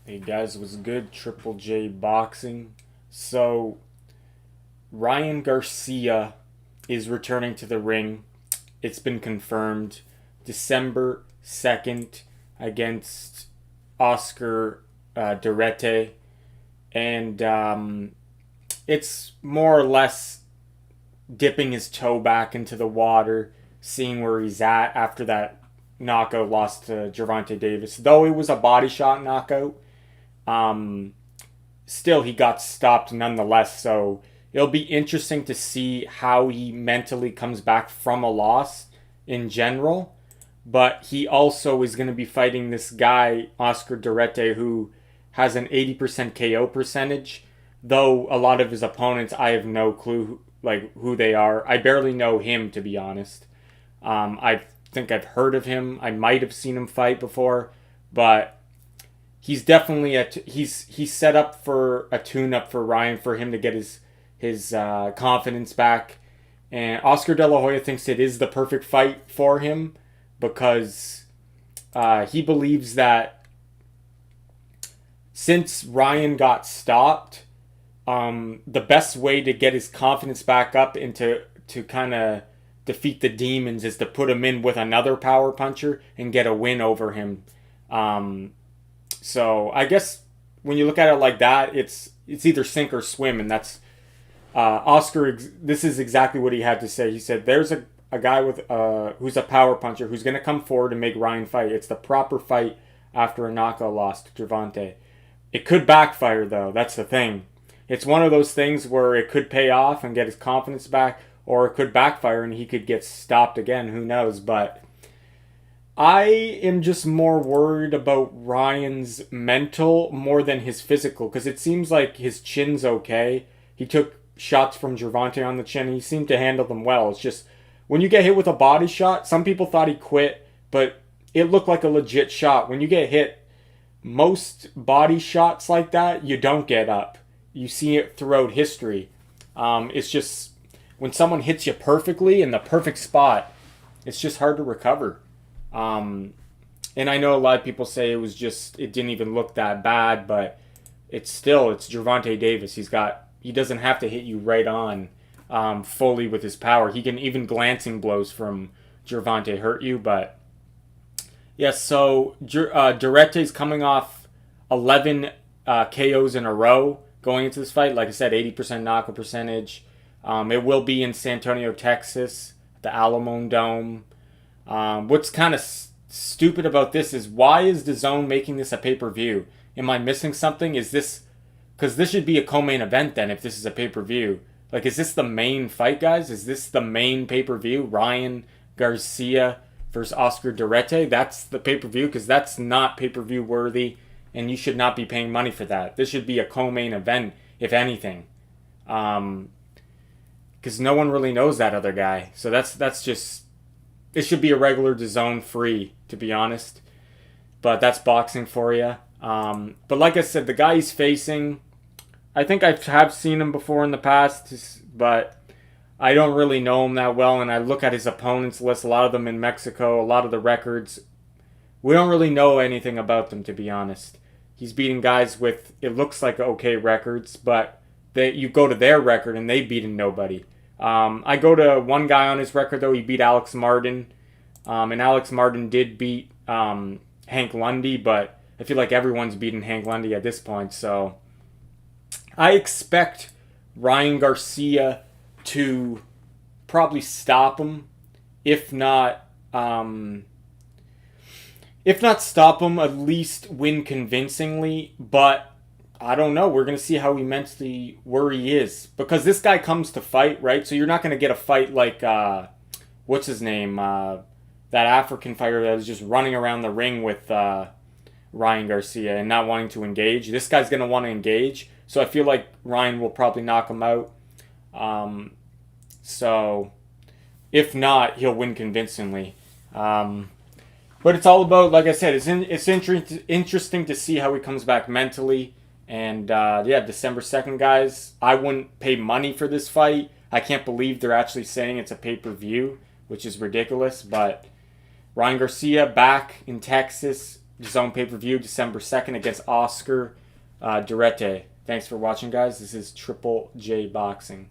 Hey guys, what's good? JJJBoxing. So, Ryan Garcia is returning to the ring. It's been confirmed. December 2nd against Oscar Duarte. And it's more or less dipping his toe back into the water, seeing where he's at after that knockout loss to Gervonta Davis. Though it was a body shot knockout, um, still he got stopped nonetheless. So it'll be interesting to see how he mentally comes back from a loss in general. But he also is going to be fighting this guy, Oscar Duarte, who has an 80% KO percentage. Though a lot of his opponents, I have no clue who they are. I barely know him, to be honest. I think I've heard of him. I might have seen him fight before, but he's definitely he's set up for a tune-up for Ryan, for him to get his confidence back. And Oscar De La Hoya thinks it is the perfect fight for him because he believes that since Ryan got stopped, the best way to get his confidence back up and to kind of defeat the demons is to put him in with another power puncher and get a win over him. So I guess when you look at it like that, it's either sink or swim, and that's Oscar. This is exactly what he had to say. He said, "There's a guy with who's a power puncher who's going to come forward and make Ryan fight. It's the proper fight after a knockout loss to Gervonta. It could backfire though. That's the thing. It's one of those things where it could pay off and get his confidence back, or it could backfire and he could get stopped again. Who knows? But I am just more worried about Ryan's mental more than his physical, because it seems like his chin's okay. He took shots from Gervonta on the chin and he seemed to handle them well. It's just when you get hit with a body shot, some people thought he quit, but it looked like a legit shot. When you get hit, most body shots like that, you don't get up. You see it throughout history. It's just when someone hits you perfectly in the perfect spot, it's just hard to recover. And I know a lot of people say it didn't even look that bad, but it's Gervonta Davis. He doesn't have to hit you right on fully with his power. He can even glancing blows from Gervonta hurt you, but yeah. So Duarte's coming off 11 KOs in a row going into this fight. Like I said, 80% knockout percentage. It will be in San Antonio, Texas, the Alamo Dome. What's kind of stupid about this is, why is DAZN making this a pay-per-view? Am I missing something? Is this... Because this should be a co-main event then, if this is a pay-per-view. Like, is this the main fight, guys? Is this the main pay-per-view? Ryan Garcia versus Oscar Duarte? That's the pay-per-view? Because that's not pay-per-view worthy, and you should not be paying money for that. This should be a co-main event, if anything. Because no one really knows that other guy. So that's just... It should be a regular DAZN free, to be honest. But that's boxing for you. But like I said, the guy he's facing, I think I have seen him before in the past, but I don't really know him that well. And I look at his opponents list, a lot of them in Mexico, a lot of the records. We don't really know anything about them, to be honest. He's beating guys with, it looks like okay records, but you go to their record and they've beaten nobody. I go to one guy on his record, though. He beat Alex Martin. And Alex Martin did beat Hank Lundy, but I feel like everyone's beaten Hank Lundy at this point. So I expect Ryan Garcia to probably stop him. If not stop him, at least win convincingly. But I don't know. We're going to see how immensely where he is. Because this guy comes to fight, right? So you're not going to get a fight like, what's his name? That African fighter that was just running around the ring with Ryan Garcia and not wanting to engage. This guy's going to want to engage. So I feel like Ryan will probably knock him out. So if not, he'll win convincingly. But it's all about, like I said, it's interesting to see how he comes back mentally. And yeah, December 2nd, guys. I wouldn't pay money for this fight. I can't believe they're actually saying it's a pay-per-view, which is ridiculous. But Ryan Garcia back in Texas DAZN pay-per-view December 2nd against Oscar Duarte. Thanks for watching, guys. This is Triple J Boxing.